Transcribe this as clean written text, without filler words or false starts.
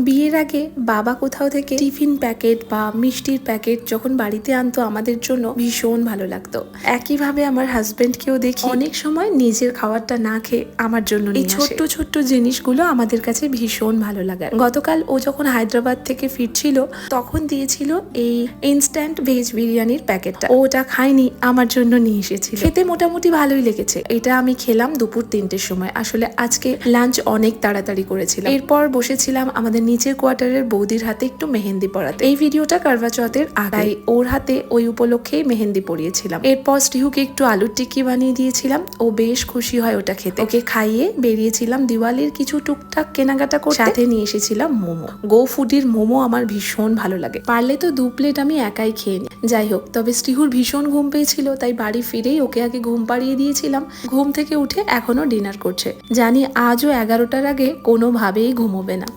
বিয়ের আগে বাবা কোথাও থেকে টিফিন প্যাকেট বা মিষ্টির প্যাকেট যখন বাড়িতে আনতো আমাদের জন্য ভীষণ ভালো লাগতো। একইভাবে আমার হাজবেন্ডকেও দেখি অনেক সময় নিজের খাবারটা না খেয়ে আমার জন্য এই ছোট্ট ছোট্ট জিনিসগুলো আমাদের কাছে ভীষণ ভালো লাগার। গতকাল ও যখন হায়দ্রাবাদ থেকে ফিরছিল তখন দিয়েছিল এই ইনস্ট্যান্ট ভেজ বিরিয়ানির প্যাকেটটা। ওটা খায়নি, আমার জন্য নিয়ে এসেছিল। খেতে মোটামুটি ভালোই লেগেছে। এটা আমি খেলাম দুপুর 3টের সময়। আসলে আজকে লাঞ্চ অনেক তাড়াতাড়ি করেছিলাম। এরপর বসেছিলাম আমাদের নিচের কোয়ার্টারের বৌদির হাতে একটু মেহেন্দি পরাতে। এই ভিডিওটা কারবা চৌথের আগে, ওর হাতে ওই উপলক্ষেই মেহেন্দি পরিয়েছিলাম। এরপর স্টিহুকে একটু আলুর টিক্কি বানিয়ে দিয়েছিলাম। ও বেশ খুশি হয় ওটা খেতে। ওকে খাইয়ে বেরিয়েছিলাম দিওয়ালির কিছু টুকটাক কেনাকাটা করতে। সাথে নিয়ে এসেছিলাম মোমো। গো ফুডির মোমো আমার ভীষণ ভালো লাগে। পারলে তো 2 প্লেট আমি একাই খেয়ে নিই। যাই হোক, তবে স্টিহুর ভীষণ ঘুম পেয়েছিল, তাই বাড়ি ফিরেই ওকে আগে ঘুম পাড়িয়ে দিয়েছিলাম। ঘুম থেকে উঠে এখনো ডিনার করছে। জানি আজও 11টার আগে কোনোভাবেই ঘুমোবে না।